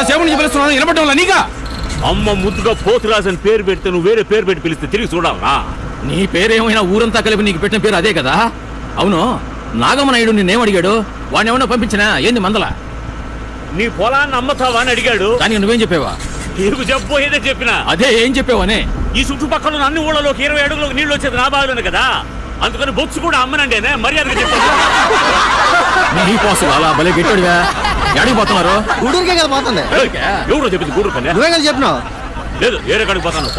ఎంతసేపు నుంచి పిలుస్తున్నాను నిలబడటం వల్ల నీకా? అమ్మ ముద్దుగా పోతురాజు అని పేరు పెడితే నువ్వు వేరే పేరు పెట్టి పిలిస్తే తిరిగి చూడాలా? నీ పేరేమైనా ఊరంతా కలిపి నీకు పెట్టిన పేరు అదే కదా? అవును, నాగమనాయుడు నిన్నేమడిగాడు? వాడిని ఏమన్నా పంపించినా ఏంది మందల? నీ పొలాన్ని అమ్మతావా అని అడిగాడు. దానికి నువ్వేం చెప్పావా? నీకు చెప్పబోయేదే చెప్పినా. అదే ఏం చెప్పావనే? ఈ చుట్టుపక్కల ఉన్న అన్ని ఊళ్ళలోకి 20 అడుగులకు నీళ్లు వచ్చేది నా బావిలోనే కదా, అందుకని బొచ్చు కూడా అమ్మనండి మర్యాదగా చెప్పాను. నీ కోసం అలా భలే గట్టిగా ఎడికి పోతున్నారు? గూడూరుకే కదా పోతుంది. ఎవరో చెప్పింది గూడూరు కన్నా? నువ్వే కదా చెప్పినావు. లేదు ఏరే కాడికి పోతాను.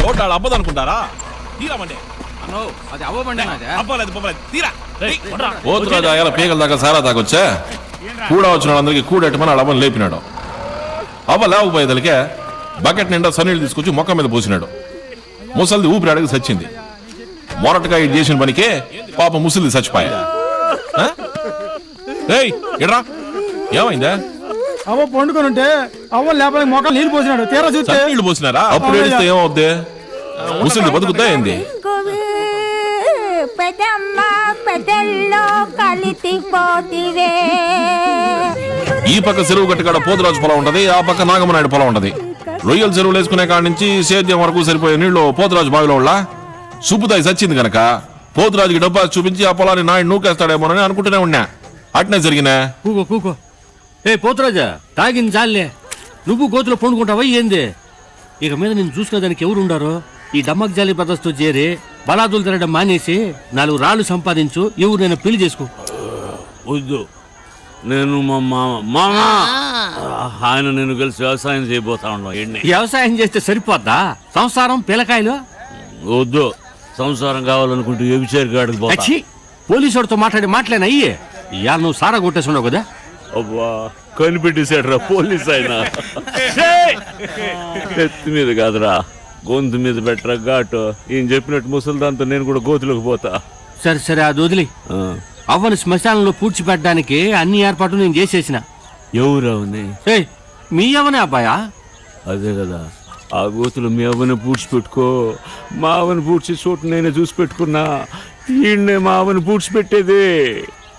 బండి అబ్బదనుకుంటారా? తీరామండి. అది అవ్వబండి అవ్వలేదు తీరా. పోతురాజు అయ్యాల పీకల దాకా సారా తాగొచ్చా కూడా వచ్చిన వాళ్ళందరికీ కూడెట్టమని అడవని లేపినాడు. అవ్వ లేకపోయేదలికే బకెట్ నిండా సన్నీళ్ళు తీసుకొచ్చి మొక్క మీద పోసినాడు. ముసలిది ఊపిరి అడిగి చచ్చింది. మొరటగా ఇది చేసిన పనికే పాప ముసలిది చచ్చిపోయా. ఎడ్రా ఏమైందా? అవ్వ పండుకొని ఉంటే అవ్వ లేపడానికి మొక్కలు నీళ్ళు పోసినాడు. తీరా చూస్తే నీళ్లు పోసినారా? అప్పుడు ఏడిస్తే ఏమవుద్ది? ముసలిది బతుకుద్దా ఏంది? ఈ పక్క చెరువు గట్టుకాడ పోతురాజు పొలం ఉంటది, ఆ పక్క నాగమనాయుడు పొలం ఉంటది. రొయ్యల చెరువులు వేసుకునే కాడ నుంచి సేద్యం వరకు సరిపోయే నీళ్లు పోతురాజు బావిలో ఉళ్ళ సుబ్బుతాయి చచ్చింది గనక పోతురాజుకి డబ్బా చూపించి ఆ పొలాన్ని నాయుడు నూకేస్తాడేమోనని అనుకుంటూనే ఉన్నా. అట్నే జరిగినా. కూకో ఏ పోతురాజా, తాగింది చాలే, నువ్వు గోతులో పండుకుంటావా ఏంది? ఇక మీద నేను చూసుకునేదానికి ఎవరు ఉండారో? ఈ డమ్మక్ జాలి బ్రదర్స్తో చేరి బలాదులు తినడం మానేసి 4 రాళ్ళు సంపాదించు, ఎవరు నేను పెళ్లి చేసుకో. వద్దు, నేను మా మామ ఆయన నేను కలిసి వ్యవసాయం చేయబోతా ఉన్నాం. వ్యవసాయం చేస్తే సరిపోద్దా? సంసారం పిల్లకాయలు వద్దు, సంసారం కావాలనుకుంటే వ్యభిచారి గాడికి పోతా. పోలీసు వాడితో మాట్లాడేనా అయ్యే? ఇవాళ నువ్వు సారా కొట్టేస్తున్నావు కదా. అబ్బా కనిపెట్టేశాడు రా పోలీస్ ఆయన. ఎత్తి మీద కాదురా, గొంతు మీద పెట్టరా ఘాటు. ఈయన చెప్పినట్టు ముసలి దాంతో నేను కూడా గోతులోకి పోతా. సరే అది వదిలి. అవ్వని శ్మశానంలో పూడ్చిపెట్టడానికి అన్ని ఏర్పాట్లు నేను చేసేసిన. ఎవరవని? మీ అవ్వనే అబ్బాయా? అదే కదా, ఆ గోతులు మీ అవ్వని పూడ్చిపెట్టుకో. మా అవ్వని పూడ్చే చోటు నేనే చూసి పెట్టుకున్నా. ఈయన్నే మా అవ్వని పూడ్చిపెట్టేది.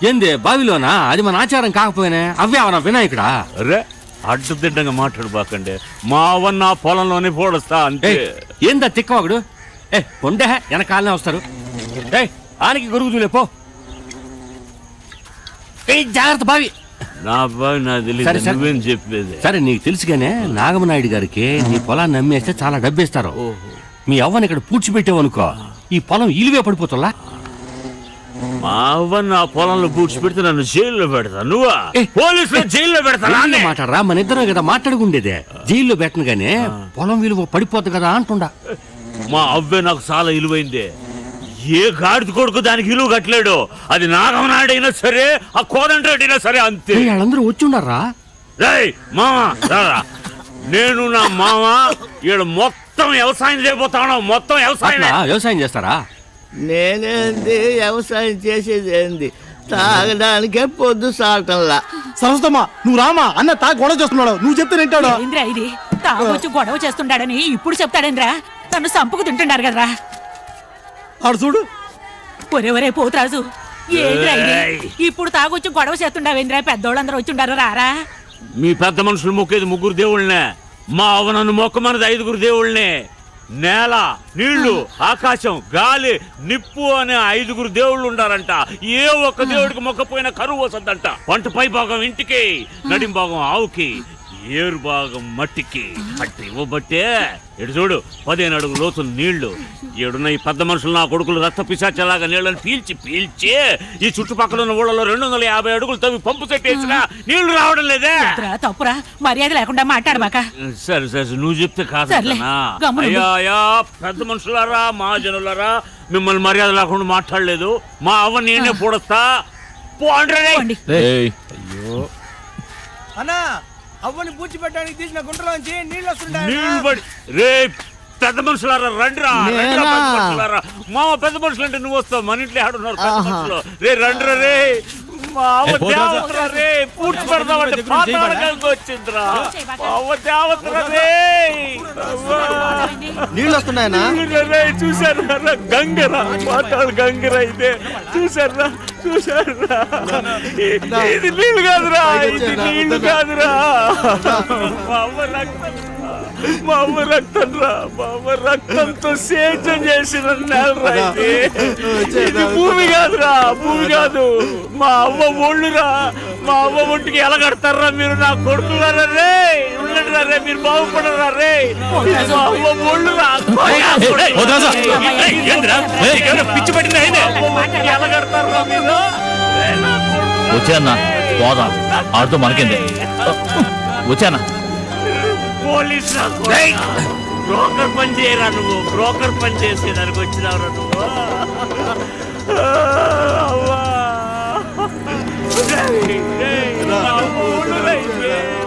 ఏంది బావిలోనా? అది మన ఆచారం కాకపోయినా అవ్వే అవనా వినాయకుడా? అరే అడ్డదిడ్డంగా మాట్లాడు బాకండి. మా అవ్వని నా పొలంలోనే పోడొస్తా అంతే. ఏందా తిక్కవాగుడు? కొండే వెనకాలనే వస్తారు. ఆనికి గొరుగు చూలే పో. జాగ్రత్త బావి. నా బావి నా తెలియదు, నువ్వేం చెప్పేది? సరే నీకు తెలుసుగానే నాగమనాయుడు గారికి నీ పొలాన్ని అమ్మేస్తే చాలా డబ్బేస్తారు. మీ అవ్వని ఇక్కడ పూడ్చిపెట్టావనుకో, ఈ పొలం ఇలువే పడిపోతుందా? మా అవ్వని నా పొలంలో పూడ్చిపెడితే నన్ను జైల్లో పెడతా. నువ్వా పోలీసులు జైల్లో పెడతా? మాట్లాడరా, మన ఇద్దరం కదా మాట్లాడుకుండేదే. జైల్లో పెట్టను గానే పొలం విలువ పడిపోతుంది కదా అంటుండా. మా అవ్వే నాకు చాలా ఇలువైంది. ఏ గాడిద కొడుకు దానికి ఇలువ కట్టలేడు. అది నాగమనాయుడైనా సరే, ఆ కోదండరెడ్డి సరే అంతే. వాళ్ళందరూ వచ్చుండారా? రేయ్ మామ రారా, నేను నా మామ ఈడ మొత్తం వ్యవసాయం చేయబోతాను. మొత్తం వ్యవసాయం చేస్తారా? నేనేంది వ్యవసాయం చేసేది ఏంది? తాగడానికే పొద్దు సాగటంలా. సరస్వతమ్మా నువ్వు రామా, అన్న తాగి గొడవ చేస్తున్నాడు. నువ్వు చెప్తే వింటాడు. ఇది తాగొచ్చి గొడవ చేస్తుండాడని ఇప్పుడు చెప్తాడేంద్రా? తను సంపుకు తింటున్నారు కదరా. ఆడు చూడు. ఒరే పోతురాజు, ఏంద్రా ఇది? ఇప్పుడు తాగొచ్చి గొడవ చేస్తుండవేంద్రా? పెద్దోళ్ళందరూ వచ్చిండారా? రారా. మీ పెద్ద మనుషులు మొక్కేది 3 దేవుళ్ళనే. మా అవ్వ నన్ను మొక్కమన్నది 5 దేవుళ్ళనే. నేల, నీళ్లు, ఆకాశం, గాలి, నిప్పు అనే 5 దేవుళ్ళు ఉండారంట. ఏ ఒక్క దేవుడికి మొక్కపోయినా కరువు వస్తుందంట. పంట పై భాగం ఇంటికి, నడిం భాగం ఆవుకి, ఏరు భాగం మట్టికి. అట్టి ఇవ్వబట్టే ఎటు చూడు 15 అడుగుల లోతు నీళ్లు. ఏడున్న ఈ పెద్ద మనుషులు నా కొడుకులు రక్త పిశాచలాగా నీళ్ళని పీల్చి ఈ చుట్టుపక్కల ఉన్న ఊళ్ళలో 250 అడుగులు తవ్వి పంపు చెట్టేసినా నీళ్లు రావడం లేదే. తప్పురా, మర్యాద లేకుండా మాట్లాడబాక. సరే నువ్వు చెప్తే కాదన్నా. అయ్యా పెద్ద మనుషులారా, మహాజనులారా, మిమ్మల్ని మర్యాద లేకుండా మాట్లాడలేదు. మా అవ్వ నేనే పూడొస్తా. అయ్యో అన్నా, అవ్వని పూడ్చిపెట్టడానికి తీసిన గుంటలోంచి నీళ్ళు వస్తుంటాయి. రే పెద్ద మనుషులారా రండిరా. మామ పెద్ద మనుషులు అంటే నువ్వు వస్తావు. మన ఇంట్లో ఆడున్నారు పెద్ద మనుషులు. రే రండిరా. రే మా అవ్వ ఏ, పోతురాజా. దేవతరా రే, పూడ్చి పెడదామంటే పాతాళ గంగ వచ్చిందిరా. మా అవ్వ దేవతరా రే. నీళ్ళు వస్తున్నాయనా? నీళ్ళురా రే, చూశారా గంగరా, పాతాళ గంగరా ఇదే. చూశారా ఇది నీళ్ళు కాదురా, ఇది నీళ్ళు కాదురా. మా అవ్వ రక్తం, మా అవ్వ రక్తం రా, మా అవ్వ రక్తంతో సేద్యం చేసిన నేలరా ఇది. ఇది భూమి కాదురా, భూమి కాదు. మా అవ్వ ఒళ్ళురా, మా అవ్వ ఒంటికి ఎలా కడతారా మీరు? నా కొడుకులారా రే, ఉండరా రే, మీరు బాగుపడరా రే. ఇది మా అవ్వ ఒళ్ళురా. పిచ్చి పట్టింది అయినా ఎలా కడతారా మీరు? వచ్చానా పోదాం, ఆడుతూ మనకింది. వచ్చానా పోలీస్ బ్రోకర్ పని చేయరా నువ్వు, బ్రోకర్ పని చేసేదానికి వచ్చినావురా నువ్వు. అవ్వా. రేయ్, రేయ్, మా అమ్మ ఒళ్ళు రేయ్,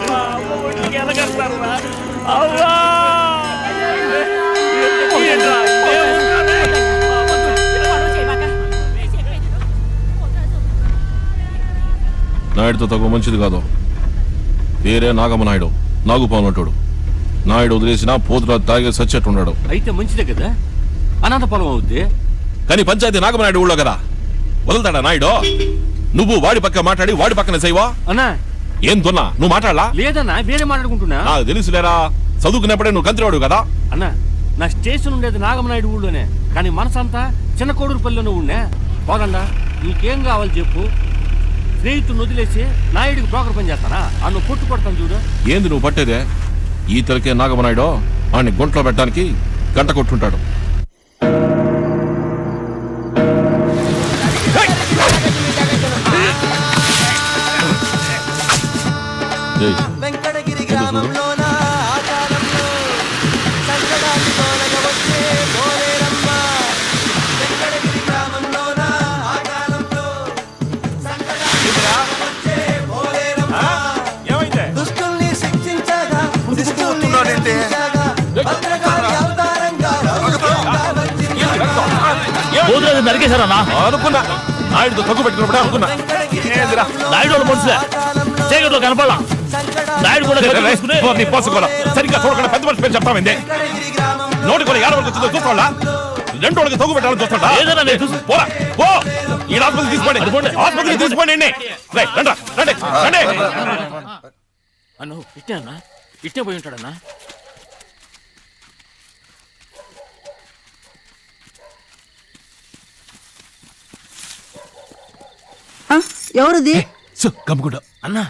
మా అమ్మ ఒళ్ళుకి ఎలాగడతారా? అవ్వా. ఏంట్రా? ఏముందిరా రేయ్? నాయుడుతో తక్కువ మంచిది కాదు. పేరే నాగమ్మ నాయుడు, నాగుపాలనటుడు. నాయుడు వదిలేసినా పోతురాజు తాగే సచ్చెట్టు అయితే మంచిదే కదా, అనాథ పొలం అవుద్ది. కానీ పంచాయతీ నాగమ్మ నాయుడు ఊళ్ళో కదా, వదులుతాడా నాయుడు? నువ్వు వాడి పక్క మాట్లాడి వాడి పక్కన చేయవా? అన్నా ఏం దున్నా నువ్వు మాట్లాడలా? లేదన్నా, వేరే మాట్లాడుకుంటున్నా. నాకు తెలుసులేరా, చదువుకున్నప్పుడే నువ్వు కంత్రివాడు కదా. అన్నా నా స్టేషన్ ఉండేది నాగమనాయుడు ఊళ్ళోనే, కానీ మనసంతా చిన్న కోడూరుపల్లిలోనే ఉన్నా. పోదండా, నీకేం కావాలి చెప్పు. స్నేహితుడిని వదిలేసి నాయుడికి బ్రోకర్ పని చేస్తానా? అన్ను పొట్టు కొడతాను చూడు. ఏంది నువ్వు పట్టేదే? ఈతలకే నాగమనాయుడు వాడిని గుంట్లో పెట్టడానికి గంట కొట్టుంటాడు. ఏయ్, వెంకటగిరి ఏందో చూడు. గ్రామంలోన ఆకారంలో సంకటాన్ని తోలగా వచ్చే పోలేరమ్మ. వెంకటగిరి గ్రామంలోన ఆకారంలో సంకటాన్ని తోలగా వచ్చే పోలేరమ్మ. ఏమైంది? దుష్టుల్ని శిక్షించగా, శిష్టుల్ని రక్షించగా, భద్రకాళి అవతారంగా భూలోకంగా వచ్చింది. పోతురాజు నరికేశారన్నా. అనుకున్నా నాయుడుతో తగ్గు పెట్టుకున్నప్పుడే అనుకున్నా. వెంకటగిరి ఏందిరా? నాయుడు వాళ్ళ మనుషులే, చీకట్లో కనపడలా. నాయుడు కూడా కత్తి తీసుకుని నీ పోసుకోవాలా? సరిగ్గా చూడకుండా పెద్ద మనిషి పేరు చెప్తామైంది. వెంకటగిరి గ్రామంలో నోటి కూడా ఏడ వరకు వచ్చిందో చూస్తాడా? రెండు వాళ్ళకి తగ్గు పెట్టాలని చూస్తాడా? ఏదైనా నేను చూసి పోరా, పో. ఈ ఆసుపత్రికి తీసుకోండి, ఆసుపత్రికి తీసుకోండి. రండి రండి రండి. అన్న ఇట్టే అన్నా, ఇట్టే పోయి ఉంటాడన్నా. ఎవరిది? గమ్ముకుంటా అన్నా.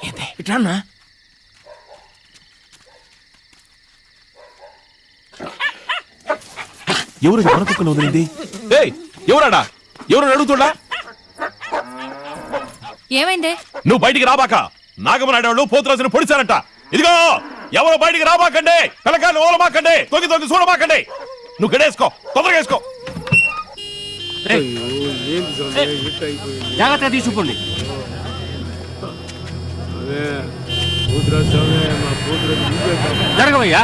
ఏంటి ఇట్లా అన్నా? ఎవరు మన కుక్కను వదిలింది? ఏయ్, ఎవరాడా? ఎవరు అడుగుతున్నా? ఏమైంది? నువ్వు బయటికి రాబాక. నాగమనాయుడు వాళ్ళు పోతురాజును పొడిచారంట. ఇదిగో, ఎవరు బయటికి రాబాకండి, పిల్లకాయలు ఓలమాకండి, తొంగి తొంగి చూడమాకండి. నువ్వు గడేసుకో, తొందరగా వేసుకో. జాగ్రత్తగా తీసుకుపోండి. జరగవయ్యా.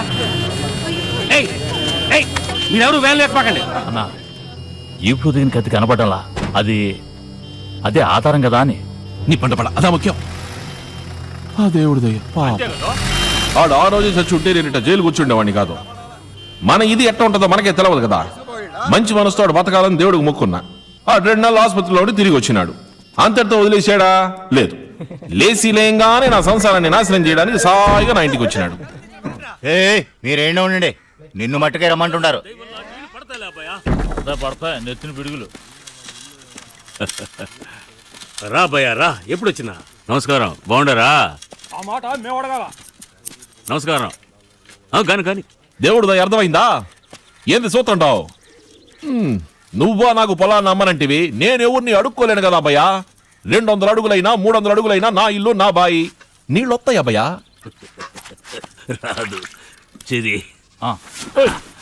ఏయ్ ఏయ్, మీరెవరు వేలు లేకపోకండి. అన్నా, ఇప్పుడు దిగిన కత్తి కనపడాలా? అది అదే ఆధారం కదా అని. నీ పంట పడ, అదా ముఖ్యం. ఆ దేవుడిదయ్య, ఆడు ఆ రోజు చచ్చి ఉంటే నేను జైలు కూర్చుండేవాడిని కాదు. మన ఇది ఎట్లా ఉంటుందో మనకే తెలవదు కదా. మంచి మనసుతో వాడు బతకాలని దేవుడికి మొక్కున్నా. ఆ 2 నెలలు ఆసుపత్రిలో ఉండి తిరిగి వచ్చినాడు. అంతటితో వదిలేసాడా? లేదు. లేచి లేయంగానే నా సంసారాన్ని నాశనం చేయడానికి సాయిగా నా ఇంటికి వచ్చినాడు. మీరేండ ఉండండి, నిన్ను మట్టుకే రమ్మంటుంటారు. పడతా నెత్తిన పిడుగులు. రా భయ్యా రా, ఎప్పుడు వచ్చినా? నమస్కారం, బాగుండరా? ఆ మాట మేము అడగాల. నమస్కారం. కాని కాని దేవుడు అర్థమైందా? ఏంది సూత్రంటావు? నువ్వా నాకు పొలాన్ని అమ్మనంటివి, నేను ఎవరిని అడుక్కోలేను కదా అబ్బయ్యా. 200 అడుగులైనా 300 అడుగులైనా నా ఇల్లు నా బాయి. నీళ్ళొస్తాయి అబ్బయ్యా. రాదు చెరి.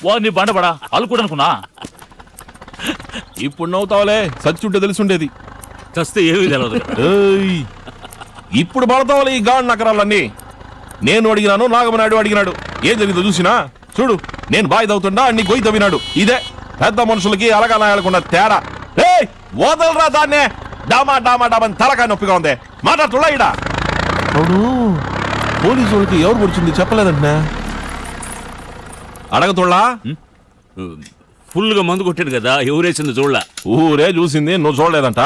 వాడిని బండపడా అలుకుడనుకున్నా. ఇప్పుడు నవ్వుతావులే, సచ్చుంటే తెలుసుండేది. చస్తే ఏమీ తెలియదు. ఏయ్, ఇప్పుడు పడతావులే ఈ గాడి నకరాలన్నీ. నేను అడిగినాను, నాగమనాయుడు అడిగినాడు. ఏం జరిగిందో చూసినా చూడు. నేను బాయి తవ్వుతుండా, అన్ని గొయ్యి తవ్వినాడు. ఇదే పెద్ద మనుషులకి అలగా నాయాలకున్న తేడా. ఏయ్, వదలరా దాన్నే. డామా డామా డామా అని తలకాయ నొప్పిగా ఉంది మాట్లాడుతున్నా ఇడా అవును పోలీసు వాళ్ళకి ఎవరు పొడిచింది చెప్పలేదంటే అడగతుళ్ళా ఫుల్గా మందు కొట్టాడు కదా ఎవరేసింది చూడలా ఊరే చూసింది నువ్వు చూడలేదంట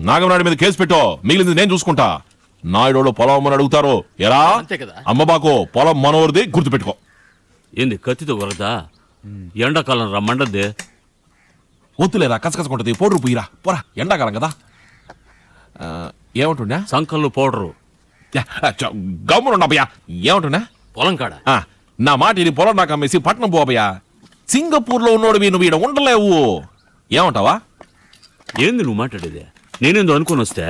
నాగమనాయుడు మీద కేసు పెట్టో మిగిలింది నేను చూసుకుంటా నాయుడు పొలం అమ్మని అడుగుతారు ఎరా అమ్మబాకు పొలం మనోరిది గుర్తుపెట్టుకో ఏంది కత్తితో వరదా ఎండాకాలం రా మండద్దే వద్దులేరా కసకసకుంటది పౌడర్ పోయిరా పోరా ఎండాకాలం కదా ఏమంటుండా సంకల్లో పౌడరు గమ్మునుండబయ్యా ఏమంటుండా పొలం కాడ నా మాట ఇది పొలం నాకు అమ్మేసి పట్నం పోబయ్యా సింగపూర్ లో ఉన్నోడు నువ్వు ఈడ ఉండలేవు ఏమంటావా ఏంది నువ్వు మాట్లాడేది నేనేందో అనుకుని వస్తే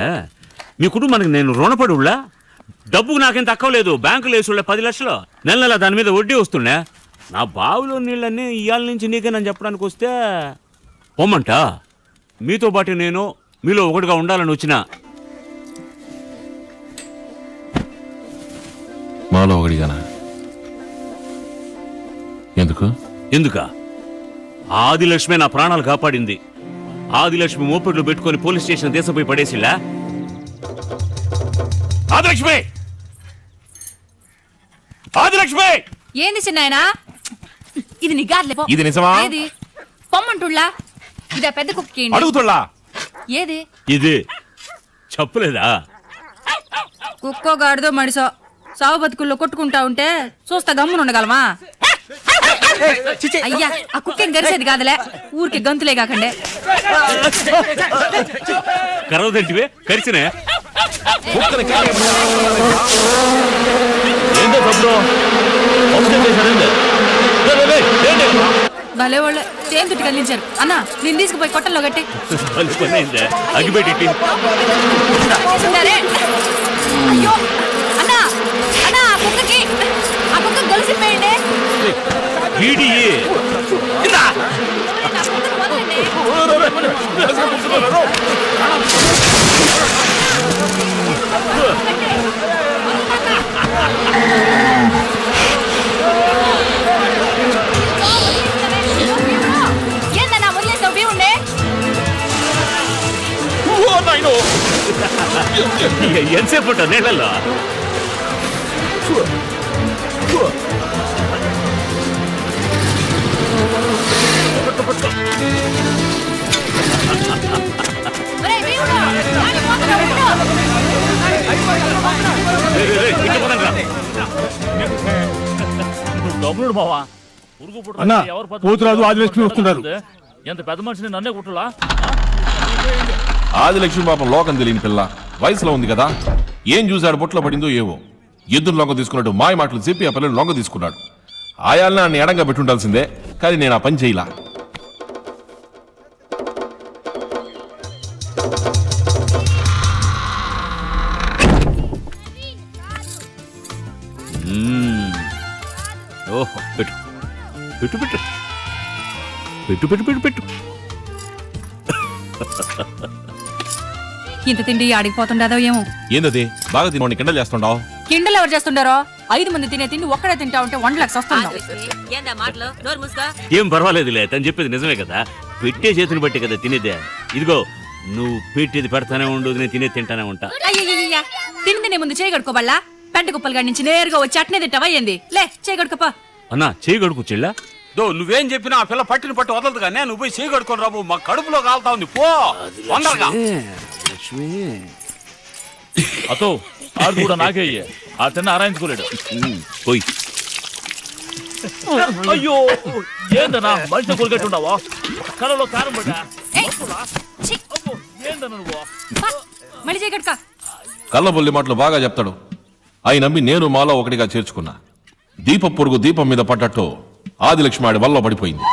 మీ కుటుంబానికి నేను రుణపడి ఉళ్ళా డబ్బుకు నాకేం తక్కువ లేదు బ్యాంకులో వేసుళ్ళే 10 లక్షలు నెల నెల దాని మీద వడ్డీ వస్తుండే నా బావిలో నీళ్ళన్నీ ఇవాళ నుంచి నీకేనని చెప్పడానికి వస్తే పొమ్మంట మీతో పాటు నేను మీలో ఒకటిగా ఉండాలని వచ్చిన మాలో ఒకటిగానా ఎందుకు ఎందుక ఆదిలక్ష్మి నా ప్రాణాలు కాపాడింది ఆదిలక్ష్మి మోపెట్లు పెట్టుకొని పోలీస్ స్టేషన్ దేశంపై పడేసిలా ఆదిలక్ష్మి ఆదిలక్ష్మి ఏంది చిన్నాయనా ఇది నిగార్లే పో. ఇది నిజమా? ఏది పొమ్మంటుళ్ళా ఇదా పెద్ద కుక్కి అడుగుతుళ్ళా ఏది ఇది చెప్పలేదా కుక్కో గాడిదో మడిసో సావు బతుకుల్లో కొట్టుకుంటా ఉంటే చూస్తా గమ్మున ఉండగలమా అయ్యా ఆ కుక్కేం గరిసేది కాదులే ఊరికి గంతులే కాకండే కరవదంటివే కరిచినే భలే వాళ్ళే చేం తుట్టి కదిలించారు అన్న నేను తీసుకుపోయి కొట్టంలో కట్టి అగిపెట్టి అయ్యో అన్న అన్న ఆ కుక్కకి గొలుసిపోయండి ఏందన్నా వదిలేసావు బీ ఉండే ఎంతసేపు ఉంటావు నీళ్ళల్లో డబ్బులు బావా అన్న పోతురాజు ఆదిలక్ష్మి వస్తున్నారు ఎంత పెద్ద మనిషిని నన్నే కుట్రలా ఆదిలక్ష్మి పాపం లోకం తెలియని పిల్ల వయసులో ఉంది కదా ఏం చూశాడు బొట్లో పడిందో ఏవో ఎద్దును లొంగ తీసుకున్నట్టు మాయ మాటలు చెప్పి ఆ పిల్లని లొంగ తీసుకున్నాడు ఆయాలని నన్ను ఎడంగా పెట్టుండాల్సిందే కానీ నేను ఆ పని చేయలా ఓహో పెట్టు పెట్టు పెట్టు పెట్టు పెట్టు పెట్టు పెట్టు ఇంత తిండి ఆడిపోతుండదో ఏమో ఏందది బాగా తినవాడిని కిండలు చేస్తుండావు కిండలు ఎవరు చేస్తుండారో 5 మంది తినే తిండి ఒక్కడే తింటా ఉంటే 1 లక్ష వస్తుందా ఏం పర్వాలేదులే తను చెప్పేది నిజమే కదా పెట్టే చేతిని బట్టి కదా తినేదే ఇదిగో నువ్వు పెట్టేది పెడతానే ఉండు నేను తినే తింటానే ఉంటా అయ్యయ్యయ్య తిని తినే ముందు చేయగడుకోబల్లా పెంట కుప్పలు గాడి నుంచి నేరుగా వచ్చి అట్నే తింటావా ఏంది లే చేయగడుకోపా అన్నా చేయి గడుకుచెల్లా నువ్వేం చెప్పినా ఆ పిల్ల పట్టిన పట్టు వదలదు కానీ నువ్వు పోయి చేయి కడుకొని రాబు మా కడుపులో కాలుతా ఉంది పో వందరగా అతో ఆడు కూడా నాకే ఆ తిన్న ఆరాయించుకోలేడు పోయి అయ్యో ఏందన్నా మనిషి కొలిగట్టుండవా కళలో కారం పడ్డా ఏందన్నా నువ్వు మళ్ళీ చేయగడుకా కళ్ళబొల్లి మాటలు బాగా చెప్తాడు అయి నమ్మి నేను మాలో ఒకటిగా చేర్చుకున్నా దీప పొరుగు దీపం మీద పడ్డట్టు ఆదిలక్ష్మి ఆడి వల్ల పడిపోయింది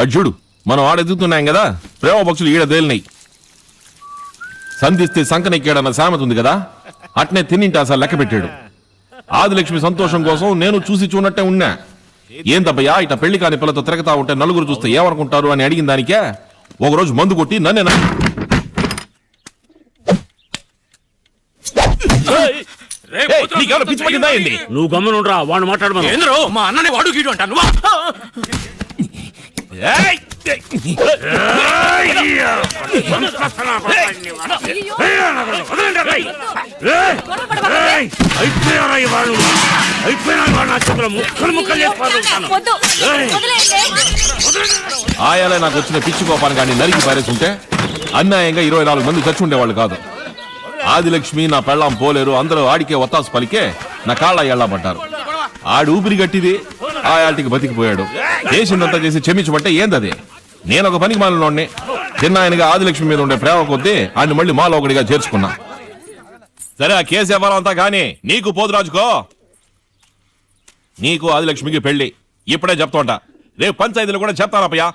అర్జుడు మనం ఆడెదుగుతున్నాం కదా ప్రేమ పక్షులు ఈడ తేలినాయి సంధిస్తే సంకనెక్కాడన్న సామెత ఉంది కదా అట్నే తిన్నింటి అసలు లెక్క పెట్టాడు ఆదిలక్ష్మి సంతోషం కోసం నేను చూసి చూనట్టే ఉన్నా. ఏందబ్బయ్యా ఇట పెళ్లి కాని పిల్లతో తిరగతా ఉంటే నలుగురు చూస్తే ఏమనుకుంటారు అని అడిగిన దానికే ఒకరోజు మందు కొట్టి నన్నే పిచ్చి పట్టిందా ఏంది? నువ్వు గమ్మనుండ్రా, వాడు మాట్లాడమను. ఏంద్రో మా అన్ననే వాడు గీడు అంటాను. ఏయ్! ఆయాలే నాకు వచ్చిన పిచ్చి కోపాన్ని కానీ నరికి పారేసుంటే అన్యాయంగా 24 మంది చచ్చి ఉండేవాళ్ళు కాదు. ఆదిలక్ష్మి నా పెళ్ళాం పోలేరు, అందరూ ఆడికే ఒత్తాసు పలికే నా కాళ్ళ ఎళ్ళబడ్డారు. ఆడు ఊపిరి గట్టిది, ఆయాటికి బతికిపోయాడు. చేసిందంతా చేసి క్షమించమంటే ఏందది? నేను ఒక పనికి మాలినోడిని. చిన్నాయనగా ఆదిలక్ష్మి మీద ఉండే ప్రేమ కొద్దీ ఆయన మళ్ళీ మాలో ఒకటిగా చేర్చుకున్నా. సరే ఆ కేసు ఎవరం అంతా కానీ నీకు పోతురాజుకో, నీకు ఆదిలక్ష్మికి పెళ్లి ఇప్పుడే చెప్తా. రేపు పంచాయతీలో కూడా చెప్తానప్పయ్యా.